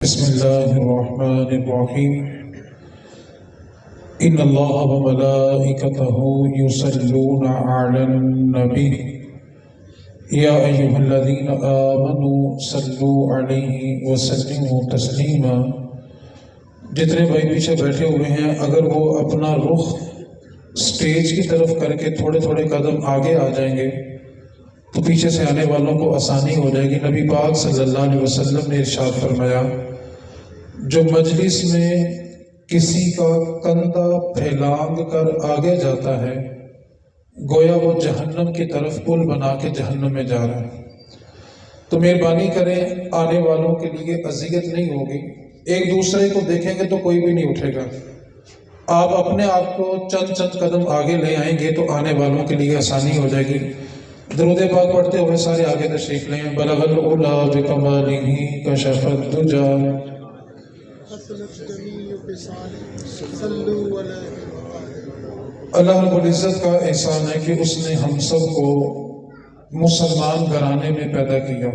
بسم الله الرحمن الرحيم إن الله وملائكته يصلون على النبي يا أيها الذين آمنوا صلوا عليه وسلموا تسليما۔ جتنے بھائی پیچھے بیٹھے ہوئے ہیں اگر وہ اپنا رخ سٹیج کی طرف کر کے تھوڑے تھوڑے قدم آگے آ جائیں گے تو پیچھے سے آنے والوں کو آسانی ہو جائے گی۔ نبی پاک صلی اللہ علیہ وسلم نے ارشاد فرمایا، جو مجلس میں کسی کا کندھا پھیلانگ کر آگے جاتا ہے گویا وہ جہنم کی طرف پل بنا کے جہنم میں جا رہا ہے۔ تو مہربانی کریں، آنے والوں کے لیے اذیت نہیں ہوگی، ایک دوسرے کو دیکھیں گے تو کوئی بھی نہیں اٹھے گا۔ آپ اپنے آپ کو چند قدم آگے لے آئیں گے تو آنے والوں کے لیے آسانی ہو جائے گی۔ درود پاک پڑھتے ہوئے سارے آگے تشریف لیں۔ بلغ العلا بکمالہ کشف الدجا۔ اللہ رب العزت کا احسان ہے کہ اس نے ہم سب کو مسلمان گھرانے میں پیدا کیا۔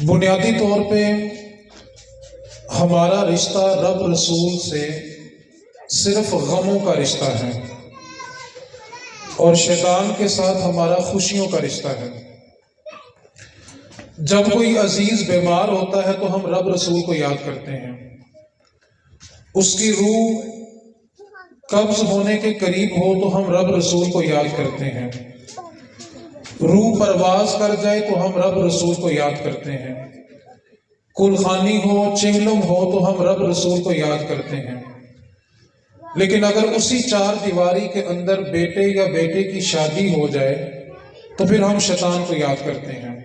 بنیادی طور پہ ہمارا رشتہ رب رسول سے صرف غموں کا رشتہ ہے، اور شیطان کے ساتھ ہمارا خوشیوں کا رشتہ ہے۔ جب کوئی عزیز بیمار ہوتا ہے تو ہم رب رسول کو یاد کرتے ہیں، اس کی روح قبض ہونے کے قریب ہو تو ہم رب رسول کو یاد کرتے ہیں، روح پرواز کر جائے تو ہم رب رسول کو یاد کرتے ہیں، کلخانی ہو چنگلم ہو تو ہم رب رسول کو یاد کرتے ہیں۔ لیکن اگر اسی چار دیواری کے اندر بیٹے یا بیٹے کی شادی ہو جائے تو پھر ہم شیطان کو یاد کرتے ہیں۔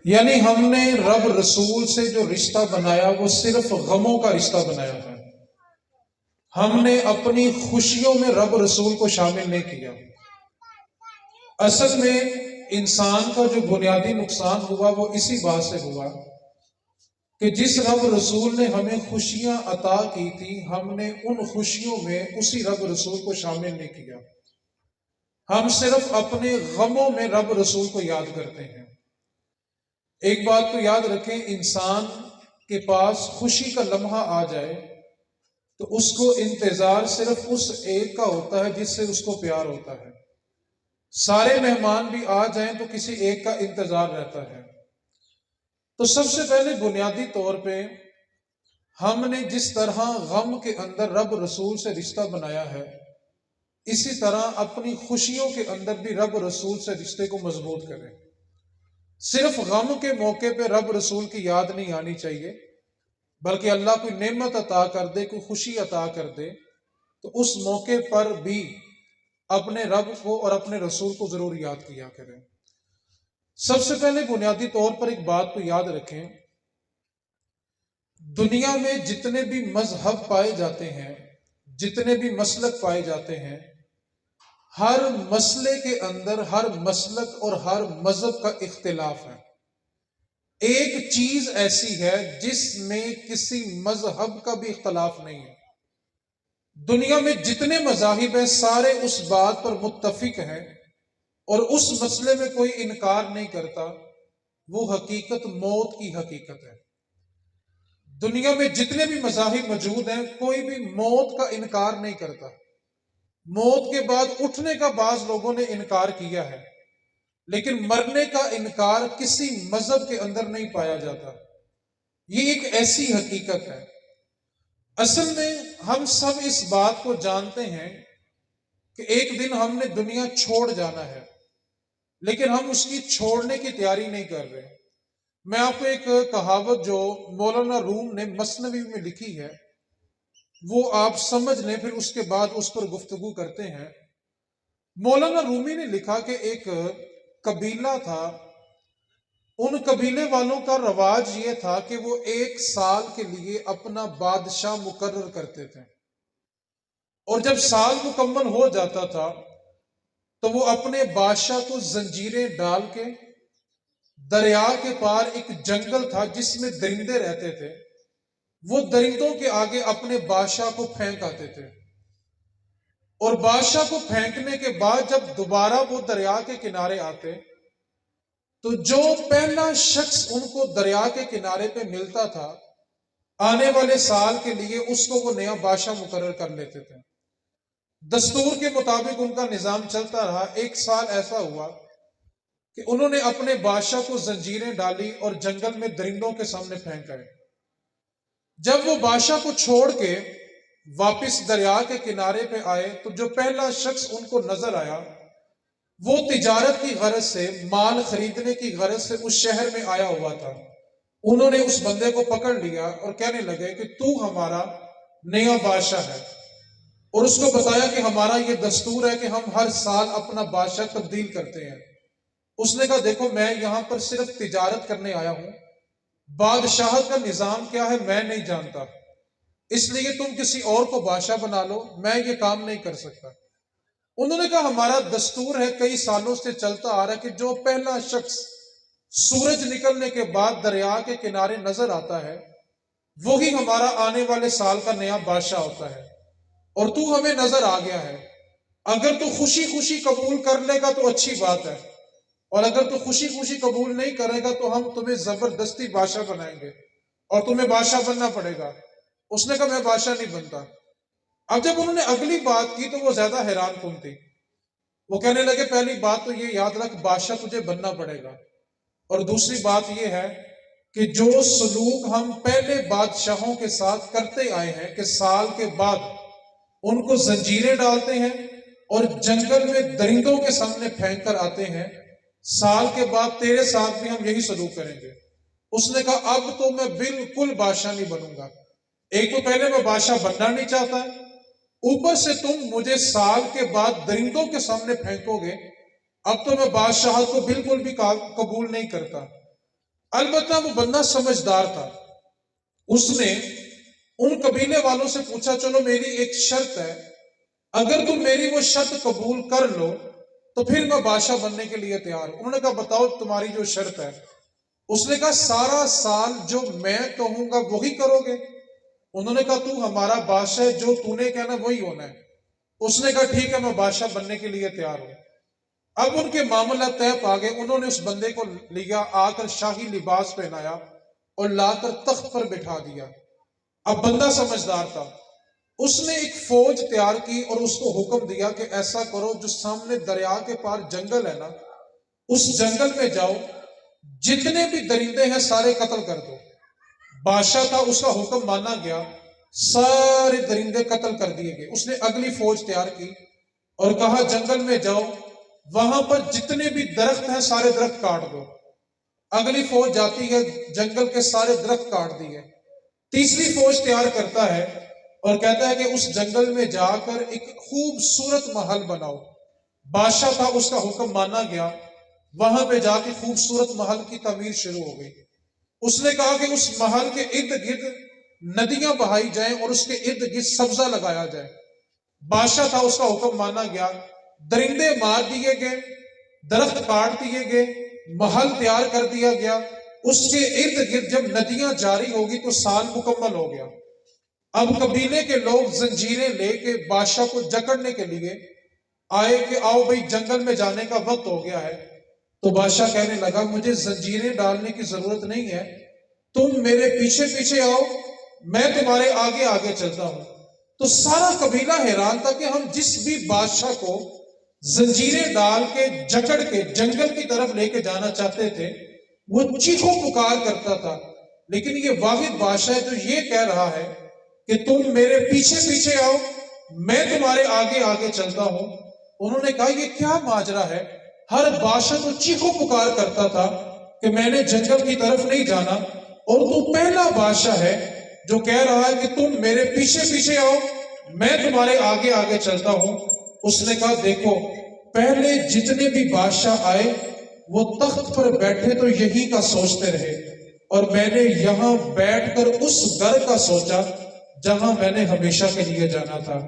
یعنی ہم نے رب رسول سے جو رشتہ بنایا وہ صرف غموں کا رشتہ بنایا ہے، ہم نے اپنی خوشیوں میں رب رسول کو شامل نہیں کیا۔ اصل میں انسان کا جو بنیادی نقصان ہوا وہ اسی بات سے ہوا کہ جس رب رسول نے ہمیں خوشیاں عطا کی تھی ہم نے ان خوشیوں میں اسی رب رسول کو شامل نہیں کیا۔ ہم صرف اپنے غموں میں رب رسول کو یاد کرتے ہیں۔ ایک بات تو یاد رکھیں، انسان کے پاس خوشی کا لمحہ آ جائے تو اس کو انتظار صرف اس ایک کا ہوتا ہے جس سے اس کو پیار ہوتا ہے۔ سارے مہمان بھی آ جائیں تو کسی ایک کا انتظار رہتا ہے۔ تو سب سے پہلے بنیادی طور پہ ہم نے جس طرح غم کے اندر رب رسول سے رشتہ بنایا ہے اسی طرح اپنی خوشیوں کے اندر بھی رب رسول سے رشتے کو مضبوط کریں۔ صرف غم کے موقع پہ رب رسول کی یاد نہیں آنی چاہیے، بلکہ اللہ کوئی نعمت عطا کر دے، کوئی خوشی عطا کر دے تو اس موقع پر بھی اپنے رب کو اور اپنے رسول کو ضرور یاد کیا کریں۔ سب سے پہلے بنیادی طور پر ایک بات کو یاد رکھیں، دنیا میں جتنے بھی مذہب پائے جاتے ہیں، جتنے بھی مسلک پائے جاتے ہیں، ہر مسئلے کے اندر ہر مسلک اور ہر مذہب کا اختلاف ہے۔ ایک چیز ایسی ہے جس میں کسی مذہب کا بھی اختلاف نہیں ہے۔ دنیا میں جتنے مذاہب ہیں سارے اس بات پر متفق ہیں اور اس مسئلے میں کوئی انکار نہیں کرتا، وہ حقیقت موت کی حقیقت ہے۔ دنیا میں جتنے بھی مذاہب موجود ہیں کوئی بھی موت کا انکار نہیں کرتا۔ موت کے بعد اٹھنے کا بعض لوگوں نے انکار کیا ہے، لیکن مرنے کا انکار کسی مذہب کے اندر نہیں پایا جاتا۔ یہ ایک ایسی حقیقت ہے۔ اصل میں ہم سب اس بات کو جانتے ہیں کہ ایک دن ہم نے دنیا چھوڑ جانا ہے، لیکن ہم اس کی چھوڑنے کی تیاری نہیں کر رہے۔ میں آپ کو ایک کہاوت جو مولانا روم نے مثنوی میں لکھی ہے وہ آپ سمجھ لیں، پھر اس کے بعد اس پر گفتگو کرتے ہیں۔ مولانا رومی نے لکھا کہ ایک قبیلہ تھا، ان قبیلے والوں کا رواج یہ تھا کہ وہ 1 سال کے لیے اپنا بادشاہ مقرر کرتے تھے، اور جب سال مکمل ہو جاتا تھا تو وہ اپنے بادشاہ کو زنجیریں ڈال کے دریا کے پار ایک جنگل تھا جس میں درندے رہتے تھے، وہ درندوں کے آگے اپنے بادشاہ کو پھینک آتے تھے، اور بادشاہ کو پھینکنے کے بعد جب دوبارہ وہ دریا کے کنارے آتے تو جو پہلا شخص ان کو دریا کے کنارے پہ ملتا تھا، آنے والے سال کے لیے اس کو وہ نیا بادشاہ مقرر کر لیتے تھے۔ دستور کے مطابق ان کا نظام چلتا رہا۔ ایک سال ایسا ہوا کہ انہوں نے اپنے بادشاہ کو زنجیریں ڈالی اور جنگل میں درندوں کے سامنے پھینک آئے۔ جب وہ بادشاہ کو چھوڑ کے واپس دریا کے کنارے پہ آئے تو جو پہلا شخص ان کو نظر آیا وہ تجارت کی غرض سے، مال خریدنے کی غرض سے اس شہر میں آیا ہوا تھا۔ انہوں نے اس بندے کو پکڑ لیا اور کہنے لگے کہ تو ہمارا نیا بادشاہ ہے، اور اس کو بتایا کہ ہمارا یہ دستور ہے کہ ہم ہر سال اپنا بادشاہ تبدیل کرتے ہیں۔ اس نے کہا دیکھو میں یہاں پر صرف تجارت کرنے آیا ہوں، بادشاہت کا نظام کیا ہے میں نہیں جانتا، اس لیے تم کسی اور کو بادشاہ بنا لو، میں یہ کام نہیں کر سکتا۔ انہوں نے کہا ہمارا دستور ہے، کئی سالوں سے چلتا آ رہا ہے کہ جو پہلا شخص سورج نکلنے کے بعد دریا کے کنارے نظر آتا ہے وہی ہمارا آنے والے سال کا نیا بادشاہ ہوتا ہے، اور تو ہمیں نظر آ گیا ہے۔ اگر تو خوشی خوشی قبول کر لے گا تو اچھی بات ہے، اور اگر تو خوشی خوشی قبول نہیں کرے گا تو ہم تمہیں زبردستی بادشاہ بنائیں گے اور تمہیں بادشاہ بننا پڑے گا۔ اس نے کہا میں بادشاہ نہیں بنتا۔ اب جب انہوں نے اگلی بات کی تو وہ زیادہ حیران کن تھی۔ وہ کہنے لگے پہلی بات تو یہ یاد رکھ بادشاہ تجھے بننا پڑے گا، اور دوسری بات یہ ہے کہ جو سلوک ہم پہلے بادشاہوں کے ساتھ کرتے آئے ہیں کہ سال کے بعد ان کو زنجیریں ڈالتے ہیں اور جنگل میں درندوں کے سامنے پھینک کر آتے ہیں، سال کے بعد تیرے ساتھ بھی ہم یہی سلوک کریں گے۔ اس نے کہا اب تو میں بالکل بادشاہ نہیں بنوں گا۔ ایک تو پہلے میں بادشاہ بننا نہیں چاہتا، اوپر سے تم مجھے سال کے بعد درندوں کے سامنے پھینکو گے، اب تو میں بادشاہت کو بالکل بھی قبول نہیں کرتا۔ البتہ وہ بندہ سمجھدار تھا، اس نے ان قبیلے والوں سے پوچھا چلو میری ایک شرط ہے، اگر تم میری وہ شرط قبول کر لو تو پھر میں بادشاہ بننے کے لیے تیار ہوں۔ انہوں نے کہا بتاؤ تمہاری جو شرط ہے۔ اس نے کہا سارا سال جو میں کہوں گا وہی کرو گے؟ انہوں نے کہا تو ہمارا بادشاہ ہے، جو تو نے کہنا وہی ہونا ہے۔ اس نے کہا ٹھیک ہے میں بادشاہ بننے کے لیے تیار ہوں۔ اب ان کے معاملہ طے پا گئے۔ انہوں نے اس بندے کو لیا، آ کر شاہی لباس پہنایا اور لا کر تخت پر بٹھا دیا۔ اب بندہ سمجھدار تھا، اس نے ایک فوج تیار کی اور اس کو حکم دیا کہ ایسا کرو جو سامنے دریا کے پار جنگل ہے نا، اس جنگل میں جاؤ، جتنے بھی درندے ہیں سارے قتل کر دو۔ بادشاہ تھا، اس کا حکم مانا گیا، سارے درندے قتل کر دیے گئے۔ اس نے اگلی فوج تیار کی اور کہا جنگل میں جاؤ، وہاں پر جتنے بھی درخت ہیں سارے درخت کاٹ دو۔ اگلی فوج جاتی ہے، جنگل کے سارے درخت کاٹ دیے۔ تیسری فوج تیار کرتا ہے اور کہتا ہے کہ اس جنگل میں جا کر ایک خوبصورت محل بناؤ۔ بادشاہ تھا، اس کا حکم مانا گیا، وہاں پہ جا کے خوبصورت محل کی تعمیر شروع ہو گئی۔ اس نے کہا کہ اس محل کے ارد گرد ندیاں بہائی جائیں اور اس کے ارد گرد سبزہ لگایا جائے۔ بادشاہ تھا، اس کا حکم مانا گیا، درندے مار دیے گئے، درخت کاٹ دیے گئے، محل تیار کر دیا گیا۔ اس کے ارد گرد جب ندیاں جاری ہوگی تو سال مکمل ہو گیا۔ اب قبیلے کے لوگ زنجیریں لے کے بادشاہ کو جکڑنے کے لیے آئے کہ آؤ بھئی جنگل میں جانے کا وقت ہو گیا ہے۔ تو بادشاہ کہنے لگا مجھے زنجیریں ڈالنے کی ضرورت نہیں ہے، تم میرے پیچھے پیچھے آؤ، میں تمہارے آگے آگے چلتا ہوں۔ تو سارا قبیلہ حیران تھا کہ ہم جس بھی بادشاہ کو زنجیریں ڈال کے جکڑ کے جنگل کی طرف لے کے جانا چاہتے تھے وہ چیخو پکار کرتا تھا، لیکن یہ واحد بادشاہ ہے جو یہ کہہ رہا ہے کہ تم میرے پیچھے پیچھے آؤ، میں تمہارے آگے آگے چلتا ہوں۔ انہوں نے کہا یہ کیا ماجرا ہے؟ ہر بادشاہ تو چیخو پکار کرتا تھا کہ میں نے جنگل کی طرف نہیں جانا، اور تو پہلا بادشاہ ہے جو کہہ رہا ہے کہ تم میرے پیچھے پیچھے آؤ، میں تمہارے آگے آگے چلتا ہوں۔ اس نے کہا دیکھو پہلے جتنے بھی بادشاہ آئے وہ تخت پر بیٹھے تو یہی کا سوچتے رہے، اور میں نے یہاں بیٹھ کر اس گھر کا سوچا جہاں میں نے ہمیشہ کے لیے جانا تھا،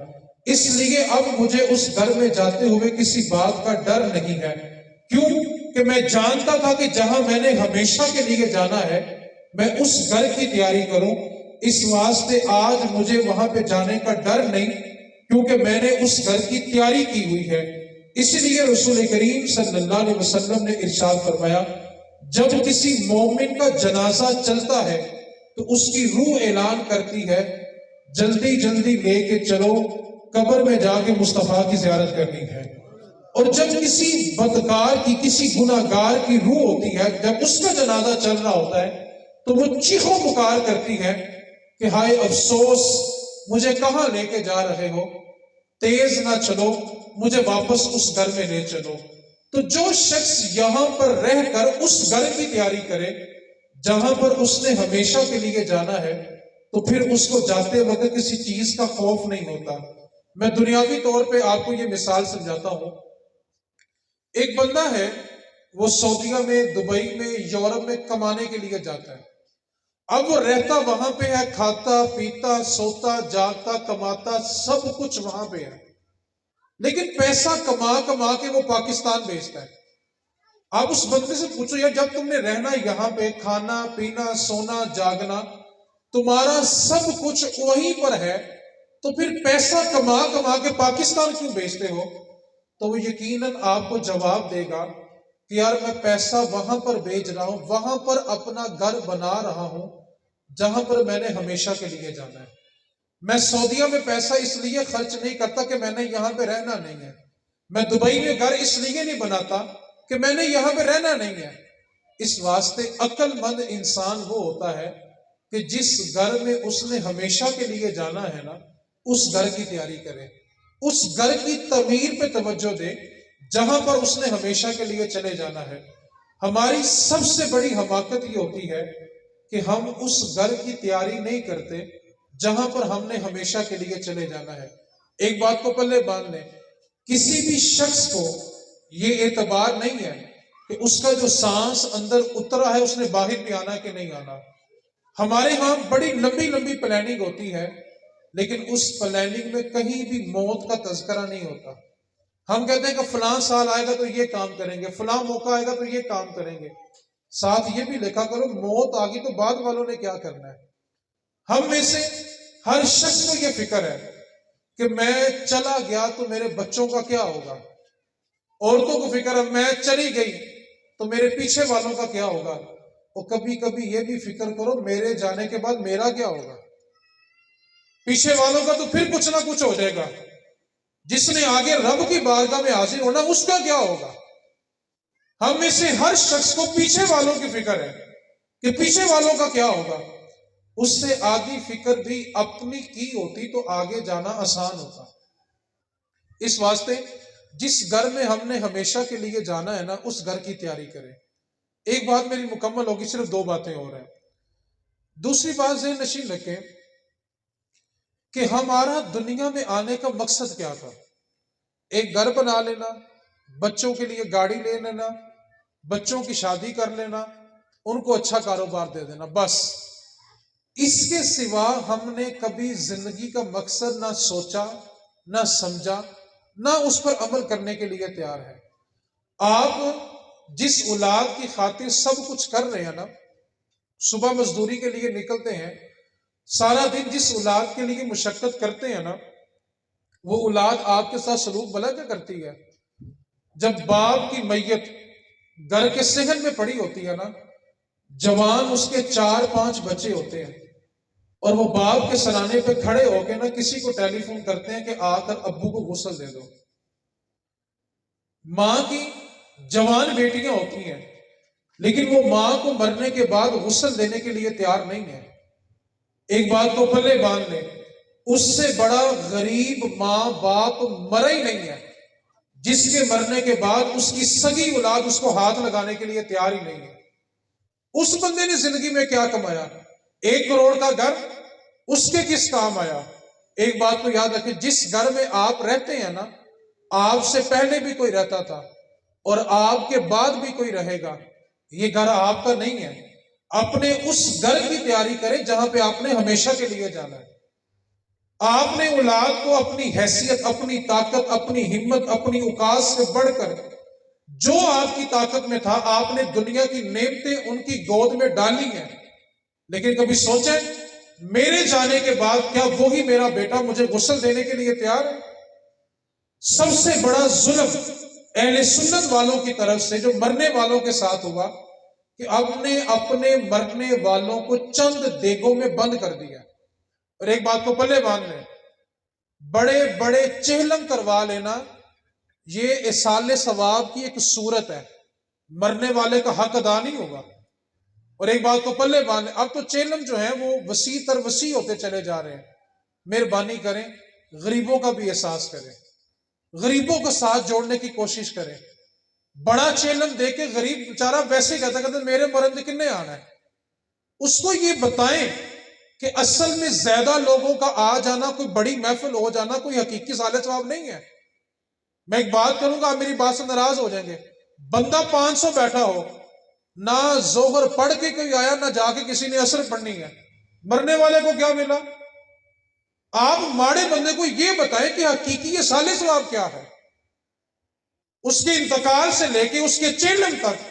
اس لیے اب مجھے اس گھر میں جاتے ہوئے کسی بات کا ڈر نہیں ہے۔ کیوں کہ میں جانتا تھا کہ جہاں میں نے ہمیشہ کے لیے جانا ہے میں اس گھر کی تیاری کروں، اس واسطے آج مجھے وہاں پہ جانے کا ڈر نہیں، کیونکہ میں نے اس گھر کی تیاری کی ہوئی ہے۔ اس لیے رسول کریم صلی اللہ علیہ وسلم نے ارشاد فرمایا جب کسی مومن کا جنازہ چلتا ہے تو اس کی روح اعلان کرتی ہے جلدی جلدی لے کے چلو، قبر میں جا کے مصطفیٰ کی زیارت کرنی ہے۔ اور جب کسی بدکار کی، کسی گناہگار کی روح ہوتی ہے، جب اس کا جنازہ چل رہا ہوتا ہے تو وہ چیخو پکار کرتی ہے کہ ہائے افسوس، مجھے کہاں لے کے جا رہے ہو، تیز نہ چلو، مجھے واپس اس گھر میں لے چلو۔ تو جو شخص یہاں پر رہ کر اس گھر کی تیاری کرے جہاں پر اس نے ہمیشہ کے لیے جانا ہے، تو پھر اس کو جاتے وقت کسی چیز کا خوف نہیں ہوتا۔ میں دنیاوی طور پہ آپ کو یہ مثال سمجھاتا ہوں۔ ایک بندہ ہے، وہ سعودیہ میں، دبئی میں، یورپ میں کمانے کے لیے جاتا ہے۔ اب وہ رہتا وہاں پہ ہے، کھاتا پیتا سوتا جاگتا کماتا سب کچھ وہاں پہ ہے، لیکن پیسہ کما کما کے وہ پاکستان بھیجتا ہے۔ آپ اس بندے سے پوچھو یار، جب تم نے رہنا یہاں پہ، کھانا پینا سونا جاگنا تمہارا سب کچھ وہیں پر ہے، تو پھر پیسہ کما کما کے پاکستان کیوں بھیجتے ہو؟ تو وہ یقیناً آپ کو جواب دے گا کہ یار میں پیسہ وہاں پر بھیج رہا ہوں، وہاں پر اپنا گھر بنا رہا ہوں جہاں پر میں نے ہمیشہ کے لیے جانا ہے۔ میں سعودیہ میں پیسہ اس لیے خرچ نہیں کرتا کہ میں نے یہاں پہ رہنا نہیں ہے۔ میں دبئی میں گھر اس لیے نہیں بناتا کہ میں نے یہاں پہ رہنا نہیں ہے۔ اس واسطے عقل مند انسان وہ ہوتا ہے کہ جس گھر میں اس نے ہمیشہ کے لیے جانا ہے نا، اس گھر کی تیاری کرے، اس گھر کی تعمیر پہ توجہ دے جہاں پر اس نے ہمیشہ کے لیے چلے جانا ہے۔ ہماری سب سے بڑی حماقت یہ ہوتی ہے کہ ہم اس گھر کی تیاری نہیں کرتے جہاں پر ہم نے ہمیشہ کے لیے چلے جانا ہے۔ ایک بات کو پلے باندھ لیں، کسی بھی شخص کو یہ اعتبار نہیں ہے کہ اس کا جو سانس اندر اترا ہے اس نے باہر بھی آنا کہ نہیں آنا۔ ہمارے ہاں بڑی لمبی لمبی پلاننگ ہوتی ہے، لیکن اس پلاننگ میں کہیں بھی موت کا تذکرہ نہیں ہوتا۔ ہم کہتے ہیں کہ فلاں سال آئے گا تو یہ کام کریں گے، فلاں موقع آئے گا تو یہ کام کریں گے، ساتھ یہ بھی لکھا کرو موت آگی تو بعد والوں نے کیا کرنا ہے۔ ہم میں سے ہر شخص کو یہ فکر ہے کہ میں چلا گیا تو میرے بچوں کا کیا ہوگا۔ عورتوں کو فکر ہے میں چلی گئی تو میرے پیچھے والوں کا کیا ہوگا۔ اور کبھی کبھی یہ بھی فکر کرو میرے جانے کے بعد میرا کیا ہوگا۔ پیچھے والوں کا تو پھر کچھ نہ کچھ ہو جائے گا، جس نے آگے رب کی بارگاہ میں حاضر ہونا اس کا کیا ہوگا۔ ہم میں سے ہر شخص کو پیچھے والوں کی فکر ہے کہ پیچھے والوں کا کیا ہوگا۔ اس سے آدھی فکر بھی اپنی کی ہوتی تو آگے جانا آسان ہوتا۔ اس واسطے جس گھر میں ہم نے ہمیشہ کے لیے جانا ہے نا، اس گھر کی تیاری کریں۔ ایک بات میری مکمل ہوگی، صرف دو باتیں اور ہیں۔ دوسری بات ذہن نشین رکھیں کہ ہمارا دنیا میں آنے کا مقصد کیا تھا۔ ایک گھر بنا لینا، بچوں کے لیے گاڑی لے لینا، بچوں کی شادی کر لینا، ان کو اچھا کاروبار دے دینا، بس۔ اس کے سوا ہم نے کبھی زندگی کا مقصد نہ سوچا، نہ سمجھا، نہ اس پر عمل کرنے کے لیے تیار ہے۔ آپ جس اولاد کی خاطر سب کچھ کر رہے ہیں نا، صبح مزدوری کے لیے نکلتے ہیں، سارا دن جس اولاد کے لیے مشقت کرتے ہیں نا، وہ اولاد آپ کے ساتھ سلوک بھلا کیا کرتی ہے۔ جب باپ کی میت گھر کے صحن میں پڑی ہوتی ہے نا، جوان اس کے 4-5 بچے ہوتے ہیں، اور وہ باپ کے سرانے پہ کھڑے ہو کے نا کسی کو ٹیلی فون کرتے ہیں کہ آ کر ابو کو غسل دے دو۔ ماں کی جوان بیٹیاں ہوتی ہیں، لیکن وہ ماں کو مرنے کے بعد غسل دینے کے لیے تیار نہیں ہے۔ ایک بات کو پلے باندھ لیں، اس سے بڑا غریب ماں باپ مرا ہی نہیں ہے جس کے مرنے کے بعد اس کی سگی اولاد اس کو ہاتھ لگانے کے لیے تیار ہی نہیں ہے۔ اس بندے نے زندگی میں کیا کمایا؟ 1 کروڑ کا گھر اس کے کس کام آیا؟ ایک بات کو یاد رکھیں، جس گھر میں آپ رہتے ہیں نا، آپ سے پہلے بھی کوئی رہتا تھا اور آپ کے بعد بھی کوئی رہے گا۔ یہ گھر آپ کا نہیں ہے۔ اپنے اس گھر کی تیاری کریں جہاں پہ آپ نے ہمیشہ کے لیے جانا ہے۔ آپ نے اولاد کو اپنی حیثیت، اپنی طاقت، اپنی ہمت، اپنی اوقات سے بڑھ کر جو آپ کی طاقت میں تھا، آپ نے دنیا کی نعمتیں ان کی گود میں ڈالی ہیں، لیکن کبھی سوچیں میرے جانے کے بعد کیا وہی میرا بیٹا مجھے غسل دینے کے لیے تیار ہے؟ سب سے بڑا ظلم اہل سنت والوں کی طرف سے جو مرنے والوں کے ساتھ ہوا کہ اب نے اپنے مرنے والوں کو چند دیگوں میں بند کر دیا. اور ایک بات کو پلے باندھ لیں، بڑے بڑے چہلم کروا لینا یہ اصال ثواب کی ایک صورت ہے، مرنے والے کا حق ادا نہیں ہوگا. اور ایک بات کو پلے باندھ لیں، اب تو چہلم جو ہیں وہ وسیع تر وسیع ہوتے چلے جا رہے ہیں. مہربانی کریں، غریبوں کا بھی احساس کریں، غریبوں کو ساتھ جوڑنے کی کوشش کریں. بڑا چیلم دے کے غریب بیچارہ ویسے کہتا میرے مرن کنے آنا ہے. اس کو یہ بتائیں کہ اصل میں زیادہ لوگوں کا آ جانا، کوئی بڑی محفل ہو جانا کوئی حقیقی سال ثواب نہیں ہے. میں ایک بات کروں گا، آپ میری بات سے ناراض ہو جائیں گے. بندہ 500 بیٹھا ہو، نہ ظہر پڑھ کے کوئی آیا، نہ جا کے کسی نے عصر پڑھنی ہے، مرنے والے کو کیا ملا؟ آپ ماڑے بندے کو یہ بتائیں کہ حقیقی یہ سال ثواب کیا ہے. اس کے انتقال سے لے کے اس کے چیلم تک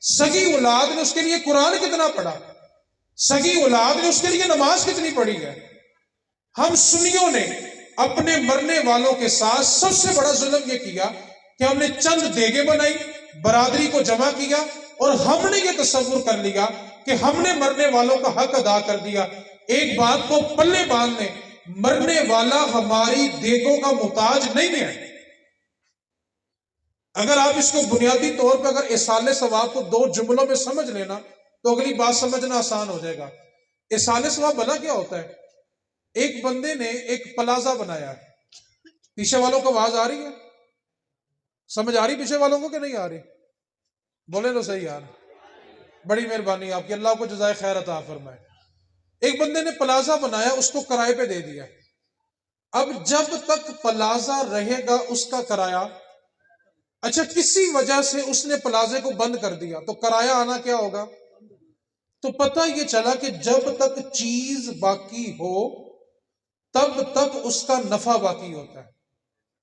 سگی اولاد نے اس کے لیے قرآن کتنا پڑھا، سگی اولاد نے اس کے لیے نماز کتنی پڑھی ہے. ہم سنیوں نے اپنے مرنے والوں کے ساتھ سب سے بڑا ظلم یہ کیا کہ ہم نے چند دیگیں بنائی، برادری کو جمع کیا، اور ہم نے یہ تصور کر لیا کہ ہم نے مرنے والوں کا حق ادا کر دیا. ایک بات کو پلے باندھ لیں، مرنے والا ہماری دیگوں کا محتاج نہیں ہے. اگر آپ اس کو بنیادی طور پہ اگر اصال ثواب کو 2 جملوں میں سمجھ لینا تو اگلی بات سمجھنا آسان ہو جائے گا. اصال ثواب بھلا کیا ہوتا ہے؟ ایک بندے نے ایک پلازا بنایا ہے. پیچھے والوں کو آواز آ رہی ہے؟ سمجھ آ رہی پیچھے والوں کو کہ نہیں آ رہی؟ بولے تو صحیح یار، بڑی مہربانی آپ کی، اللہ کو جزائے خیر عطا فرمائے. ایک بندے نے پلازا بنایا، اس کو کرائے پہ دے دیا. اب جب تک پلازا رہے گا اس کا کرایہ، اچھا کسی وجہ سے اس نے پلازے کو بند کر دیا تو کرایہ آنا کیا ہوگا؟ تو پتہ یہ چلا کہ جب تک چیز باقی ہو تب تک اس کا نفع باقی ہوتا ہے.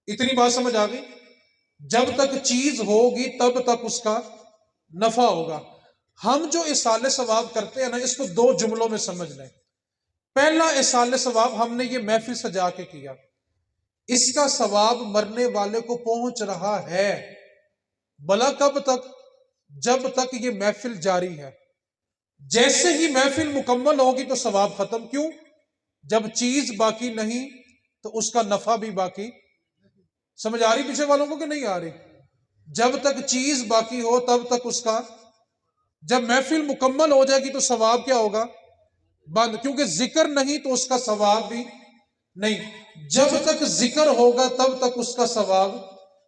اتنی بات سمجھ آ گئی؟ جب تک چیز ہوگی تب تک اس کا نفع ہوگا. ہم جو اصال ثواب کرتے ہیں نا، اس کو 2 جملوں میں سمجھ لیں. پہلا اصال ثواب ہم نے یہ محفل سجا کے کیا، اس کا ثواب مرنے والے کو پہنچ رہا ہے. بلا کب تک؟ جب تک یہ محفل جاری ہے. جیسے ہی محفل مکمل ہوگی تو ثواب ختم. کیوں؟ جب چیز باقی نہیں تو اس کا نفع بھی باقی. سمجھ آ رہی پیچھے والوں کو کہ نہیں آ رہی؟ جب تک چیز باقی ہو تب تک اس کا، جب محفل مکمل ہو جائے گی تو ثواب کیا ہوگا؟ بند. کیونکہ ذکر نہیں تو اس کا ثواب بھی نہیں. جب تک ذکر ہوگا تب تک اس کا ثواب.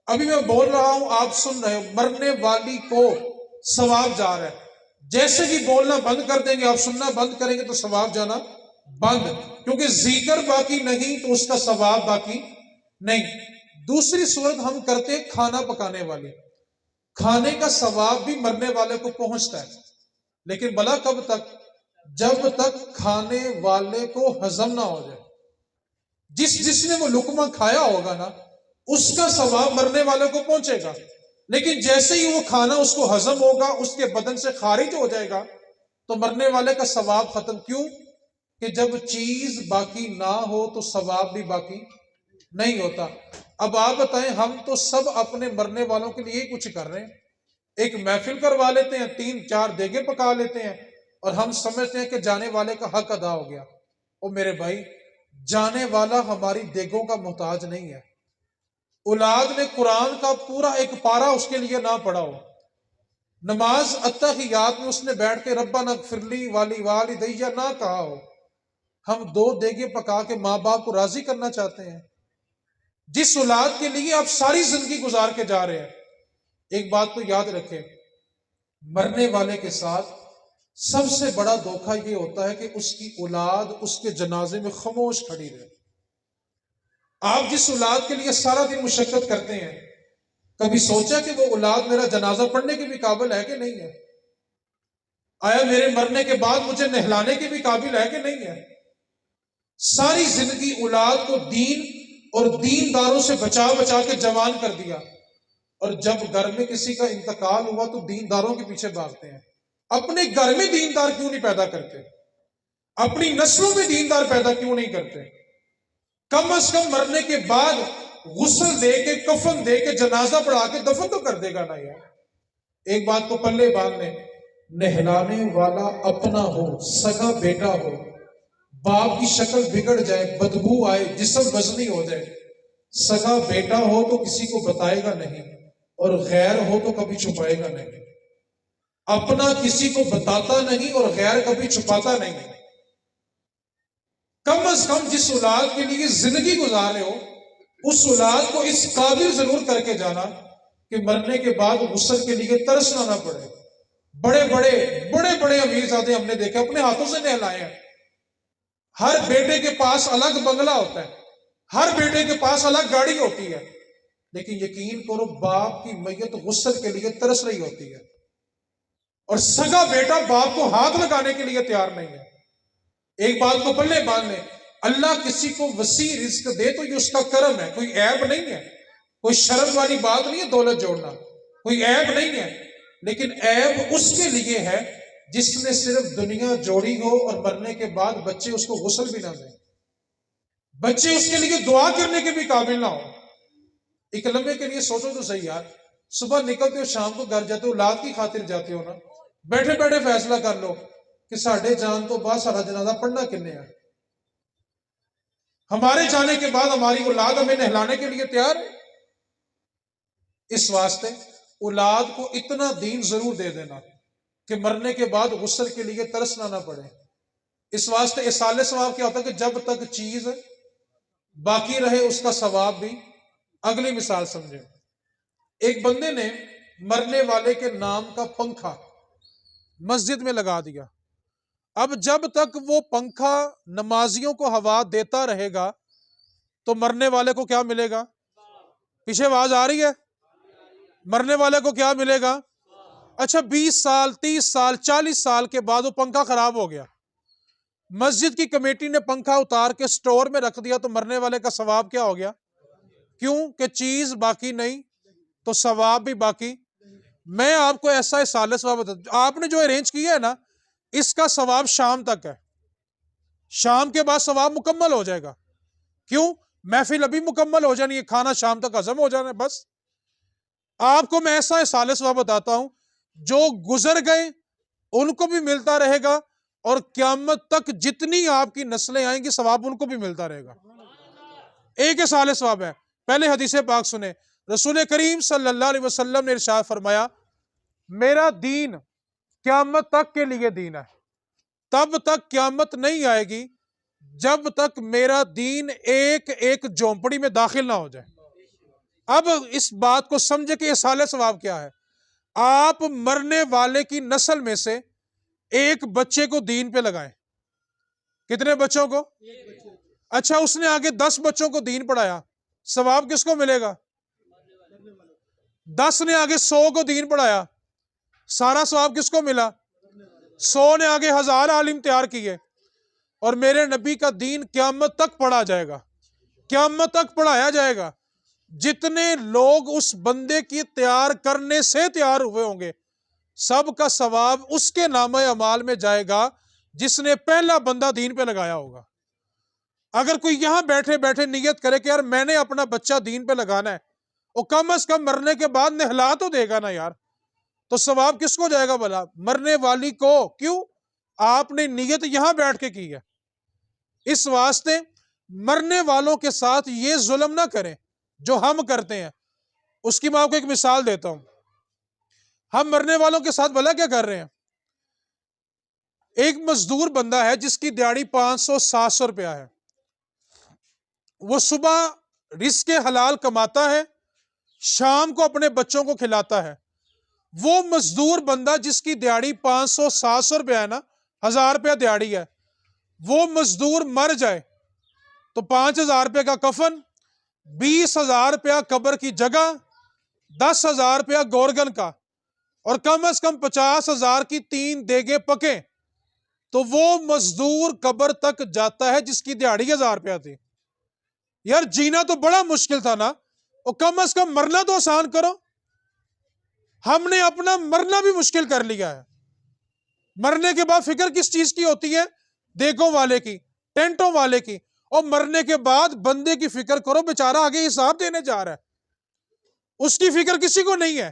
ابھی میں بول رہا ہوں، آپ سن رہے ہو، مرنے والی کو ثواب جا رہا ہے. جیسے ہی بولنا بند کر دیں گے، آپ سننا بند کریں گے تو ثواب جانا بند. کیونکہ ذکر باقی نہیں تو اس کا ثواب باقی نہیں. دوسری صورت ہم کرتے ہیں کھانا پکانے والی. کھانے کا ثواب بھی مرنے والے کو پہنچتا ہے، لیکن بلا کب تک؟ جب تک کھانے والے کو ہضم نہ ہو جائے. جس نے وہ لقمہ کھایا ہوگا نا، اس کا ثواب مرنے والے کو پہنچے گا. لیکن جیسے ہی وہ کھانا اس کو ہضم ہوگا، اس کے بدن سے خارج ہو جائے گا، تو مرنے والے کا ثواب ختم. کیوں؟ کہ جب چیز باقی نہ ہو تو ثواب بھی باقی نہیں ہوتا. اب آپ بتائیں، ہم تو سب اپنے مرنے والوں کے لیے کچھ کر رہے ہیں. ایک محفل کروا لیتے ہیں، 3-4 دیگیں پکا لیتے ہیں، اور ہم سمجھتے ہیں کہ جانے والے کا حق ادا ہو گیا. او میرے بھائی، جانے والا ہماری دیگوں کا محتاج نہیں ہے. اولاد نے قرآن کا پورا ایک پارا اس کے لیے نہ پڑھا ہو، نماز التحیات میں اس نے بیٹھ کے ربنا اغفر لی ولی نہ کہا ہو، ہم 2 دیگیں پکا کے ماں باپ کو راضی کرنا چاہتے ہیں. جس اولاد کے لیے آپ ساری زندگی گزار کے جا رہے ہیں. ایک بات تو یاد رکھیں، مرنے والے کے ساتھ سب سے بڑا دھوکہ یہ ہوتا ہے کہ اس کی اولاد اس کے جنازے میں خاموش کھڑی رہے. آپ جس اولاد کے لیے سارا دن مشقت کرتے ہیں، کبھی سوچا کہ وہ اولاد میرا جنازہ پڑھنے کے بھی قابل ہے کہ نہیں ہے؟ آیا میرے مرنے کے بعد مجھے نہلانے کے بھی قابل ہے کہ نہیں ہے؟ ساری زندگی اولاد کو دین اور دینداروں سے بچا بچا کے جوان کر دیا، اور جب گھر میں کسی کا انتقال ہوا تو دینداروں کے پیچھے بھاگتے ہیں. اپنے گھر میں دیندار کیوں نہیں پیدا کرتے؟ اپنی نسلوں میں دیندار پیدا کیوں نہیں کرتے؟ کم از کم مرنے کے بعد غسل دے کے، کفن دے کے، جنازہ پڑھا کے دفن تو کر دے گا نا یار. ایک بات کو پلے باندھ لیں، نہلانے والا اپنا ہو، سگا بیٹا ہو، باپ کی شکل بگڑ جائے، بدبو آئے، جسم وزنی ہو جائے، سگا بیٹا ہو تو کسی کو بتائے گا نہیں، اور غیر ہو تو کبھی چھپائے گا نہیں۔ اپنا کسی کو بتاتا نہیں اور غیر کبھی چھپاتا نہیں۔ کم از کم جس اولاد کے لیے زندگی گزارے ہو، اس اولاد کو اس قابل ضرور کر کے جانا کہ مرنے کے بعد غسل کے لیے ترسنا نہ پڑے۔ بڑے بڑے امیرزادے ہم نے دیکھے، اپنے ہاتھوں سے نہلائے ہیں۔ ہر بیٹے کے پاس الگ بنگلہ ہوتا ہے، ہر بیٹے کے پاس الگ گاڑی ہوتی ہے، لیکن یقین کرو باپ کی میت غسل کے لیے ترس رہی ہوتی ہے، اور سگا بیٹا باپ کو ہاتھ لگانے کے لیے تیار نہیں ہے۔ ایک بات کو پلے باندھ لیں، اللہ کسی کو وسیع رزق دے تو یہ اس کا کرم ہے، کوئی عیب نہیں ہے، کوئی شرم والی بات نہیں ہے دولت جوڑنا، کوئی عیب نہیں ہے، لیکن عیب اس کے لیے ہے جس نے صرف دنیا جوڑی ہو اور مرنے کے بعد بچے اس کو غسل بھی نہ دیں، بچے اس کے لیے دعا کرنے کے بھی قابل نہ ہو۔ ایک لمحے کے لیے سوچو تو صحیح یار، صبح نکلتے ہو شام کو گھر جاتے ہو، اولاد کی خاطر جاتے ہو نا، بیٹھے بیٹھے فیصلہ کر لو کہ ساڑھے جان تو بعد سارا جنازہ پڑھنا کنے ہے، ہمارے جانے کے بعد ہماری اولاد ہمیں نہلانے کے لیے تیار ہے۔ اس واسطے اولاد کو اتنا دین ضرور دے دینا کہ مرنے کے بعد غسل کے لیے ترسنا نہ پڑے۔ اس واسطے اصالِ ثواب کیا ہوتا ہے کہ جب تک چیز باقی رہے اس کا ثواب بھی۔ اگلی مثال سمجھیں، ایک بندے نے مرنے والے کے نام کا پنکھا مسجد میں لگا دیا۔ اب جب تک وہ پنکھا نمازیوں کو ہوا دیتا رہے گا تو مرنے والے کو کیا ملے گا؟ پیچھے آواز آ رہی ہے؟ مرنے والے کو کیا ملے گا؟ اچھا 20 سال 30 سال 40 سال کے بعد وہ پنکھا خراب ہو گیا، مسجد کی کمیٹی نے پنکھا اتار کے سٹور میں رکھ دیا، تو مرنے والے کا ثواب کیا ہو گیا؟ کیوں کہ چیز باقی نہیں تو ثواب بھی باقی۔ میں آپ کو ایسا اصالِ ثواب بتاتا ہوں، آپ نے جو ارینج کیا ہے نا، اس کا ثواب شام تک ہے، شام کے بعد ثواب مکمل ہو جائے گا۔ کیوں؟ محفل ابھی مکمل ہو جانی ہے، کھانا شام تک ہضم ہو جانا ہے۔ بس آپ کو میں ایسا اصالِ ثواب بتاتا ہوں، جو گزر گئے ان کو بھی ملتا رہے گا، اور قیامت تک جتنی آپ کی نسلیں آئیں گی ثواب ان کو بھی ملتا رہے گا۔ ایک اصالِ ثواب ہے۔ پہلے حدیث پاک سنیں، رسول کریم صلی اللہ علیہ وسلم نے ارشاد فرمایا، میرا دین قیامت تک کے لیے دین ہے، تب تک قیامت نہیں آئے گی جب تک میرا دین ایک ایک جھونپڑی میں داخل نہ ہو جائے۔ اب اس بات کو سمجھے کہ اصالِ ثواب کیا ہے۔ آپ مرنے والے کی نسل میں سے ایک بچے کو دین پہ لگائیں۔ کتنے بچوں کو؟ اچھا اس نے آگے 10 بچوں کو دین پڑھایا، ثواب کس کو ملے گا؟ 10 نے آگے 100 کو دین پڑھایا، سارا ثواب کس کو ملا؟ 100 نے آگے 1000 عالم تیار کیے، اور میرے نبی کا دین قیامت تک پڑھا جائے گا، قیامت تک پڑھایا جائے گا۔ جتنے لوگ اس بندے کی تیار کرنے سے تیار ہوئے ہوں گے، سب کا ثواب اس کے نامہ اعمال میں جائے گا جس نے پہلا بندہ دین پہ لگایا ہوگا۔ اگر کوئی یہاں بیٹھے بیٹھے نیت کرے کہ یار میں نے اپنا بچہ دین پہ لگانا ہے، اور کم از کم مرنے کے بعد نہلا تو دے گا نا یار، تو ثواب کس کو جائے گا بھلا؟ مرنے والی کو۔ کیوں؟ آپ نے نیت یہاں بیٹھ کے کی ہے۔ اس واسطے مرنے والوں کے ساتھ یہ ظلم نہ کریں جو ہم کرتے ہیں۔ اس کی میں آپ کو ایک مثال دیتا ہوں، ہم مرنے والوں کے ساتھ بھلا کیا کر رہے ہیں؟ ایک مزدور بندہ ہے جس کی دیہاڑی 500-700 روپیہ ہے، وہ صبح رزق حلال کماتا ہے، شام کو اپنے بچوں کو کھلاتا ہے۔ وہ مزدور بندہ جس کی دیہاڑی 500-700 روپیہ ہے نا، 1000 روپیہ دیہاڑی ہے، وہ مزدور مر جائے تو 5000 روپے کا کفن، 20,000 روپیہ قبر کی جگہ، 10,000 روپیہ گورگن کا، اور کم از کم 50,000 کی 3 دیگیں پکیں، تو وہ مزدور قبر تک جاتا ہے جس کی دیہاڑی 1000 روپیہ تھی۔ یار جینا تو بڑا مشکل تھا نا، اور کم از کم مرنا تو آسان کرو۔ ہم نے اپنا مرنا بھی مشکل کر لیا ہے۔ مرنے کے بعد فکر کس چیز کی ہوتی ہے؟ دیگوں والے کی، ٹینٹوں والے کی، اور مرنے کے بعد بندے کی فکر کرو، بیچارہ آگے حساب دینے جا رہا ہے، اس کی فکر کسی کو نہیں ہے۔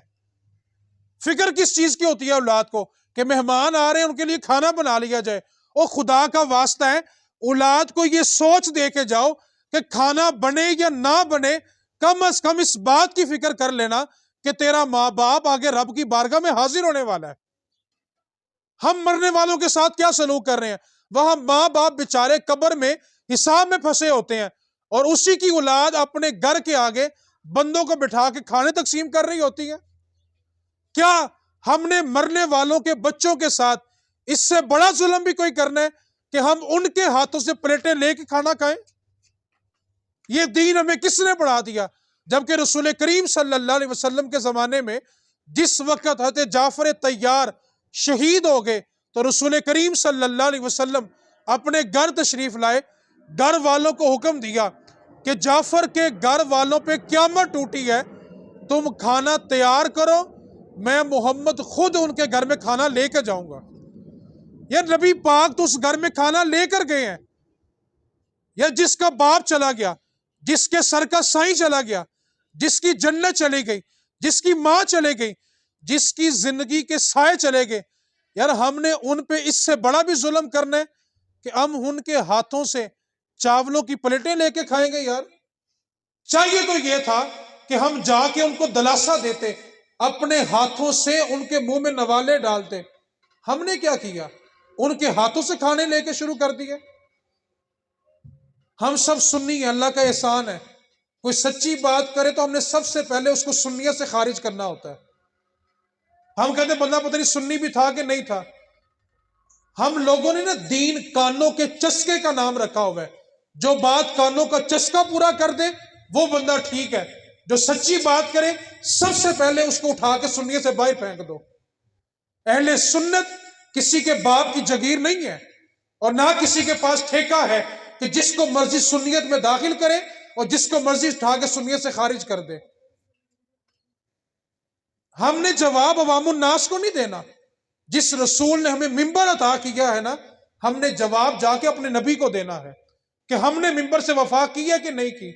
فکر کس چیز کی ہوتی ہے اولاد کو؟ کہ مہمان آ رہے ہیں ان کے لیے کھانا بنا لیا جائے. اور خدا کا واسطہ ہے اولاد کو یہ سوچ دے کے جاؤ کہ کھانا بنے یا نہ بنے، کم از کم اس بات کی فکر کر لینا کہ تیرا ماں باپ آگے رب کی بارگاہ میں حاضر ہونے والا ہے. ہم مرنے والوں کے ساتھ کیا سلوک کر رہے ہیں؟ وہاں ماں باپ بیچارے قبر میں حساب میں پھنسے ہوتے ہیں، اور اسی کی اولاد اپنے گھر کے آگے بندوں کو بٹھا کے کھانے تقسیم کر رہی ہوتی ہے. کیا ہم نے مرنے والوں کے بچوں کے ساتھ اس سے بڑا ظلم بھی کوئی کرنا ہے کہ ہم ان کے ہاتھوں سے پلیٹیں لے کے کھانا کھائیں؟ یہ دین ہمیں کس نے پڑھا دیا؟ جبکہ رسول کریم صلی اللہ علیہ وسلم کے زمانے میں جس وقت حضرت جعفر طیار شہید ہو گئے تو رسول کریم صلی اللہ علیہ وسلم اپنے گھر تشریف لائے. گھر والوں کو حکم دیا کہ جعفر کے گھر والوں پہ قیامت ٹوٹی ہے، تم کھانا تیار کرو، میں محمد خود ان کے گھر میں کھانا لے کے جاؤں گا. یا نبی پاک تو اس گھر میں کھانا لے کر گئے ہیں. یا جس کا باپ چلا گیا، جس کے سر کا سائیں چلا گیا، جس کی جنت چلی گئی، جس کی ماں چلے گئی، جس کی زندگی کے سائے چلے گئے، یار ہم نے ان پہ اس سے بڑا بھی ظلم کرنا ہے کہ ہم ان کے ہاتھوں سے چاولوں کی پلیٹیں لے کے کھائیں گے؟ یار چاہیے تو یہ تھا کہ ہم جا کے ان کو دلاسا دیتے، اپنے ہاتھوں سے ان کے منہ میں نوالے ڈالتے. ہم نے کیا کیا؟ ان کے ہاتھوں سے کھانے لے کے شروع کر دیے. ہم سب سنی ہیں، اللہ کا احسان ہے. کوئی سچی بات کرے تو ہم نے سب سے پہلے اس کو سنیت سے خارج کرنا ہوتا ہے. ہم کہتے ہیں بندہ پتہ نہیں سنی بھی تھا کہ نہیں تھا. ہم لوگوں نے نا دین کانوں کے چسکے کا نام رکھا ہوا ہے. جو بات کانوں کا چسکا پورا کر دے وہ بندہ ٹھیک ہے. جو سچی بات کرے سب سے پہلے اس کو اٹھا کے سنیت سے باہر پھینک دو. اہل سنت کسی کے باپ کی جگیر نہیں ہے، اور نہ کسی کے پاس ٹھیکہ ہے کہ جس کو مرضی سنیت میں داخل کرے اور جس کو مرضی اٹھا کے سنیت سے خارج کر دے. ہم نے جواب عوام الناس کو نہیں دینا. جس رسول نے ہمیں ممبر عطا کیا ہے نا، ہم نے جواب جا کے اپنے نبی کو دینا ہے کہ ہم نے ممبر سے وفا کی ہے کہ نہیں کی.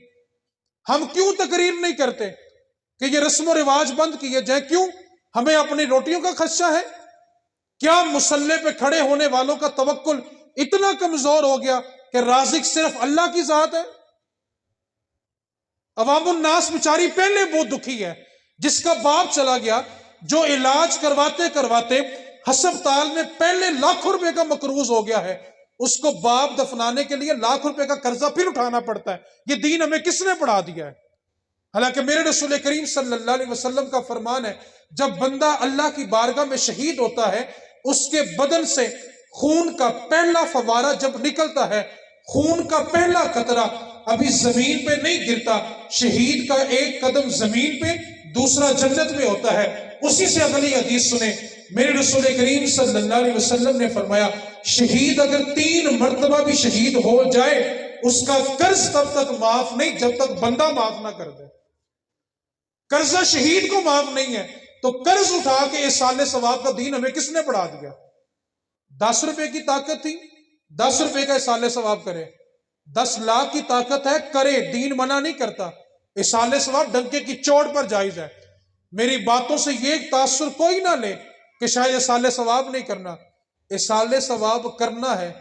ہم کیوں تقریر نہیں کرتے کہ یہ رسم و رواج بند کیے جائیں؟ کیوں؟ ہمیں اپنی روٹیوں کا خدشہ ہے؟ کیا مسلح پہ کھڑے ہونے والوں کا توکل اتنا کمزور ہو گیا کہ رازق صرف اللہ کی ذات ہے؟ عوام الناس بیچاری پہلے بہت دکھی ہے. جس کا باپ چلا گیا، جو علاج کرواتے کرواتے ہسپتال میں پہلے لاکھوں روپے کا مقروض ہو گیا ہے، اس کو باپ دفنانے کے لیے لاکھ روپے کا قرضہ پھر اٹھانا پڑتا ہے. یہ دین ہمیں کس نے پڑھا دیا ہے؟ حالانکہ میرے رسول کریم صلی اللہ علیہ وسلم کا فرمان ہے، جب بندہ اللہ کی بارگاہ میں شہید ہوتا ہے، اس کے بدن سے خون کا پہلا فوارہ جب نکلتا ہے، خون کا پہلا قطرہ ابھی زمین پہ نہیں گرتا. شہید کا ایک قدم زمین پہ، دوسرا جنت میں ہوتا ہے. اسی سے اگلی حدیث سنیں، میرے رسول کریم صلی اللہ علیہ وسلم نے فرمایا، شہید اگر 3 مرتبہ بھی شہید ہو جائے اس کا قرض تب تک معاف نہیں جب تک بندہ معاف نہ کر دے. قرضہ شہید کو معاف نہیں ہے تو قرض اٹھا کے اس سال ثواب کا دین ہمیں کس نے پڑھا دیا؟ 10 روپے کی طاقت تھی، 10 روپے کا اصالہ ثواب کرے. 10 لاکھ کی طاقت ہے، کرے، دین منع نہیں کرتا. اصالہ ثواب ڈنکے کی چوٹ پر جائز ہے. میری باتوں سے یہ تاثر کوئی نہ لے کہ شاید اصالہ ثواب نہیں کرنا. اصالہ ثواب کرنا ہے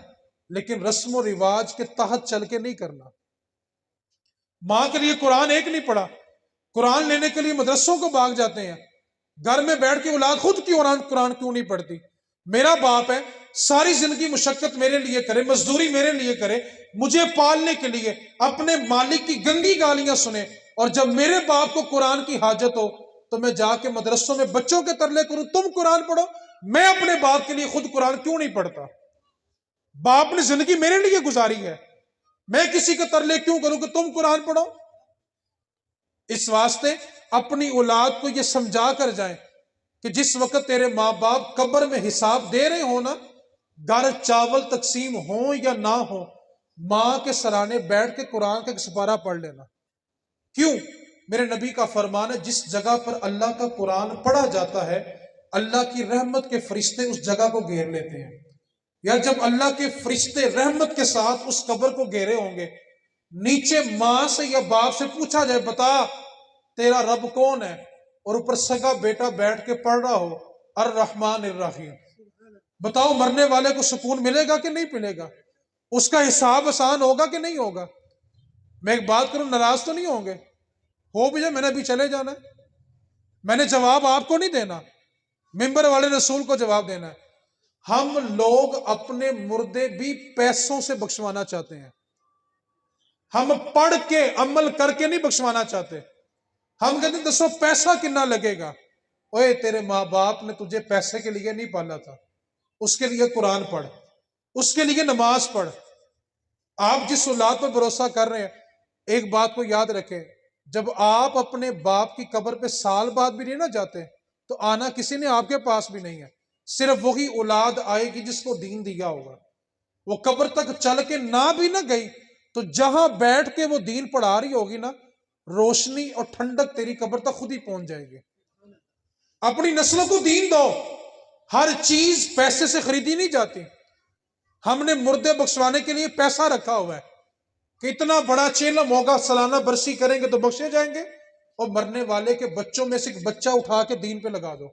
لیکن رسم و رواج کے تحت چل کے نہیں کرنا. ماں کے لیے قرآن ایک نہیں پڑھا، قرآن لینے کے لیے مدرسوں کو بھاگ جاتے ہیں. گھر میں بیٹھ کے اولاد خود کی قرآن کیوں نہیں پڑھتی؟ میرا باپ ہے، ساری زندگی مشقت میرے لیے کرے، مزدوری میرے لیے کرے، مجھے پالنے کے لیے اپنے مالک کی گندی گالیاں سنے، اور جب میرے باپ کو قرآن کی حاجت ہو تو میں جا کے مدرسوں میں بچوں کے ترلے کروں تم قرآن پڑھو. میں اپنے باپ کے لیے خود قرآن کیوں نہیں پڑھتا؟ باپ نے زندگی میرے لیے گزاری ہے، میں کسی کے ترلے کیوں کروں کہ تم قرآن پڑھو؟ اس واسطے اپنی اولاد کو یہ سمجھا کر جائیں کہ جس وقت تیرے ماں باپ قبر میں حساب دے رہے ہو نا، گھر چاول تقسیم ہوں یا نہ ہوں، ماں کے سرانے بیٹھ کے قرآن کا ایک سپارہ پڑھ لینا. کیوں؟ میرے نبی کا فرمان ہے، جس جگہ پر اللہ کا قرآن پڑھا جاتا ہے اللہ کی رحمت کے فرشتے اس جگہ کو گھیر لیتے ہیں. یا جب اللہ کے فرشتے رحمت کے ساتھ اس قبر کو گھیرے ہوں گے، نیچے ماں سے یا باپ سے پوچھا جائے بتا تیرا رب کون ہے، اور اوپر سگا بیٹا بیٹھ کے پڑھ رہا ہو الرحمن الرحیم، بتاؤ مرنے والے کو سکون ملے گا کہ نہیں ملے گا؟ اس کا حساب آسان ہوگا کہ نہیں ہوگا؟ میں ایک بات کروں، ناراض تو نہیں ہوں گے؟ ہو بھی جائے، میں نے ابھی چلے جانا ہے، میں نے جواب آپ کو نہیں دینا، ممبر والے رسول کو جواب دینا ہے۔ ہم لوگ اپنے مردے بھی پیسوں سے بخشوانا چاہتے ہیں، ہم پڑھ کے عمل کر کے نہیں بخشوانا چاہتے۔ ہم کہتے ہیں دسو پیسہ کتنا لگے گا؟ اوے تیرے ماں باپ نے تجھے پیسے کے لیے نہیں پالا تھا، اس کے لیے قرآن پڑھ، اس کے لیے نماز پڑھ۔ آپ جس اولاد پر بھروسہ کر رہے ہیں، ایک بات کو یاد رکھیں، جب آپ اپنے باپ کی قبر پہ سال بعد بھی نہیں نہ جاتے تو آنا کسی نے آپ کے پاس بھی نہیں ہے، صرف وہی اولاد آئے گی جس کو دین دیا ہوگا۔ وہ قبر تک چل کے نہ بھی نہ گئی تو جہاں بیٹھ کے وہ دین پڑھا رہی ہوگی نا، روشنی اور ٹھنڈک تیری قبر تک خود ہی پہنچ جائے گی۔ اپنی نسلوں کو دین دو، ہر چیز پیسے سے خریدی نہیں جاتی۔ ہم نے مردے بخشوانے کے لیے پیسہ رکھا ہوا ہے کہ اتنا بڑا چیلم ہوگا، سالانہ برسی کریں گے تو بخشے جائیں گے، اور مرنے والے کے بچوں میں سے ایک بچہ اٹھا کے دین پہ لگا دو،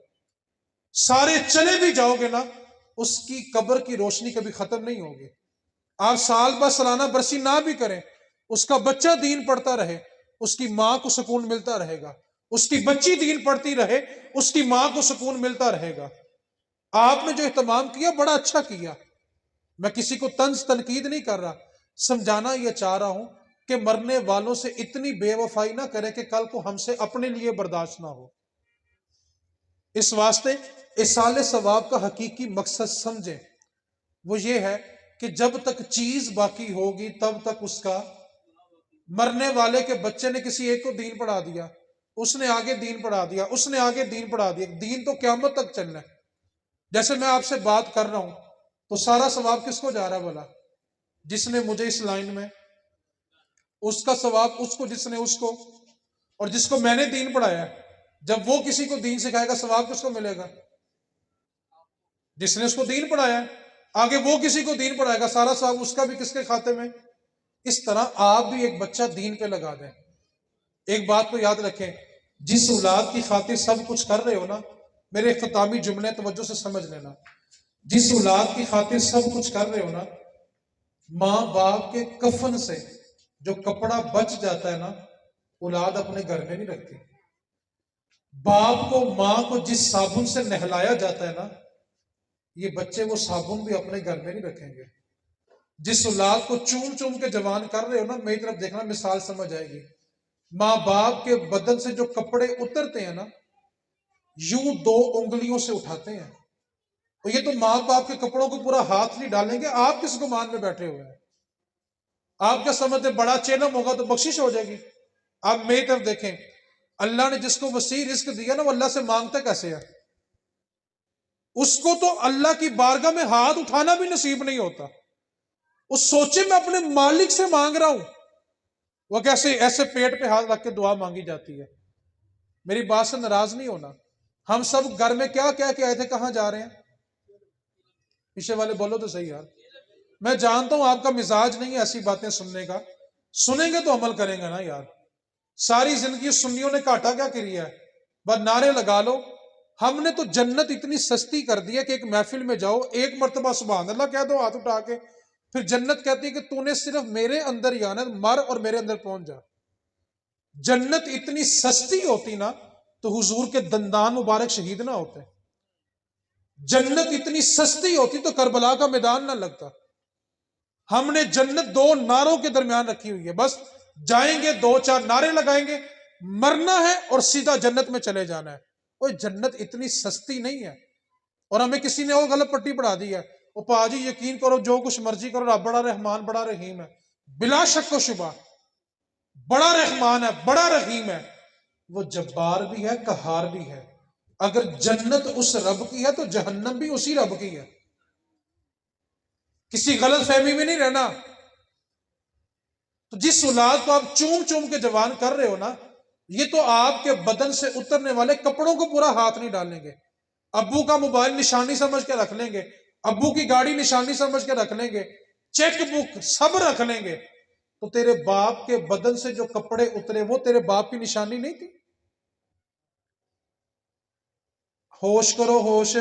سارے چلے بھی جاؤ گے نا، اس کی قبر کی روشنی کبھی ختم نہیں ہوگی۔ آپ سال بعد سالانہ برسی نہ بھی کریں، اس کا بچہ دین پڑھتا رہے، اس کی ماں کو سکون ملتا رہے گا، اس کی بچی دین پڑھتی رہے، اس کی ماں کو سکون ملتا رہے گا۔ آپ نے جو اہتمام کیا بڑا اچھا کیا، میں کسی کو طنز تنقید نہیں کر رہا، سمجھانا یہ چاہ رہا ہوں کہ مرنے والوں سے اتنی بے وفائی نہ کرے کہ کل کو ہم سے اپنے لیے برداشت نہ ہو۔ اس واسطے ایصال ثواب کا حقیقی مقصد سمجھیں، وہ یہ ہے کہ جب تک چیز باقی ہوگی تب تک اس کا، مرنے والے کے بچے نے کسی ایک کو دین پڑھا دیا، اس نے آگے دین پڑھا دیا، اس نے آگے دین پڑھا دیا، دین تو قیامت تک چلنا ہے۔ جیسے میں آپ سے بات کر رہا ہوں تو سارا ثواب کس کو جا رہا ہے بولا؟ جس نے مجھے اس لائن میں، اس کا ثواب اس کو، جس نے اس کو، اور جس کو میں نے دین پڑھایا ہے، جب وہ کسی کو دین سکھائے گا ثواب کس کو ملے گا؟ جس نے اس کو دین پڑھایا ہے۔ آگے وہ کسی کو دین پڑھائے گا، سارا ثواب اس کا بھی کس کے کھاتے میں؟ اس طرح آپ بھی ایک بچہ دین پہ لگا دیں۔ ایک بات کو یاد رکھیں، جس اولاد کی خاطر سب کچھ کر رہے ہو نا، میرے اختتامی جملے توجہ سے سمجھ لینا، جس اولاد کی خاطر سب کچھ کر رہے ہو نا، ماں باپ کے کفن سے جو کپڑا بچ جاتا ہے نا، اولاد اپنے گھر میں نہیں رکھتی۔ باپ کو، ماں کو جس صابن سے نہلایا جاتا ہے نا، یہ بچے وہ صابن بھی اپنے گھر میں نہیں رکھیں گے۔ جس اولاد کو چوم چوم کے جوان کر رہے ہو نا، میری طرف دیکھنا، مثال سمجھ آئے گی۔ ماں باپ کے بدن سے جو کپڑے اترتے ہیں نا، یوں دو انگلیوں سے اٹھاتے ہیں، اور یہ تو ماں باپ کے کپڑوں کو پورا ہاتھ نہیں ڈالیں گے۔ آپ کس گمان میں بیٹھے ہوئے ہیں؟ آپ کیا سمجھتے بڑا چیلم ہوگا تو بخشش ہو جائے گی؟ آپ میری طرف دیکھیں، اللہ نے جس کو وسیع رزق دیا نا، وہ اللہ سے مانگتا کیسے ہے؟ اس کو تو اللہ کی بارگاہ میں ہاتھ اٹھانا بھی نصیب نہیں ہوتا۔ اس سوچے میں اپنے مالک سے مانگ رہا ہوں، وہ کیسے ایسے پیٹ پہ ہاتھ رکھ کے دعا مانگی جاتی ہے۔ میری بات سے ناراض نہیں ہونا۔ ہم سب گھر میں کیا کہہ کے آئے تھے، کہاں جا رہے ہیں؟ پیچھے والے بولو تو صحیح یار۔ میں جانتا ہوں آپ کا مزاج نہیں ہے ایسی باتیں سننے کا، سنیں گے تو عمل کریں گے نا یار۔ ساری زندگی سنیوں نے گھاٹا کیا کیا ہے؟ بس نعرے لگا لو۔ ہم نے تو جنت اتنی سستی کر دی ہے کہ ایک محفل میں جاؤ، ایک مرتبہ سبحان اللہ کہہ دو ہاتھ اٹھا کے، پھر جنت کہتی ہے کہ تو نے صرف میرے اندر ہی آنا، مر اور میرے اندر پہنچ جا۔ جنت اتنی سستی ہوتی نا تو حضور کے دندان مبارک شہید نہ ہوتے۔ جنت اتنی سستی ہوتی تو کربلا کا میدان نہ لگتا۔ ہم نے جنت دو ناروں کے درمیان رکھی ہوئی ہے، بس جائیں گے، دو چار نعرے لگائیں گے، مرنا ہے اور سیدھا جنت میں چلے جانا ہے۔ وہ جنت اتنی سستی نہیں ہے۔ اور ہمیں کسی نے وہ غلط پٹی پڑھا دی ہے، وہ پاجی یقین کرو جو کچھ مرضی کرو، رب بڑا رحمان بڑا رحیم ہے۔ بلا شک و شبہ بڑا رحمان ہے، بڑا رحیم ہے، وہ جبار بھی ہے، قہار بھی ہے۔ اگر جنت اس رب کی ہے تو جہنم بھی اسی رب کی ہے۔ کسی غلط فہمی میں نہیں رہنا۔ تو جس اولاد کو آپ چوم چوم کے جوان کر رہے ہو نا، یہ تو آپ کے بدن سے اترنے والے کپڑوں کو پورا ہاتھ نہیں ڈالیں گے۔ ابو کا موبائل نشانی سمجھ کے رکھ لیں گے، ابو کی گاڑی نشانی سمجھ کے رکھ لیں گے، چیک بک سب رکھ لیں گے، تو تیرے باپ کے بدن سے جو کپڑے اترے وہ تیرے باپ کی نشانی نہیں تھی؟ ہوش کرو ہوش۔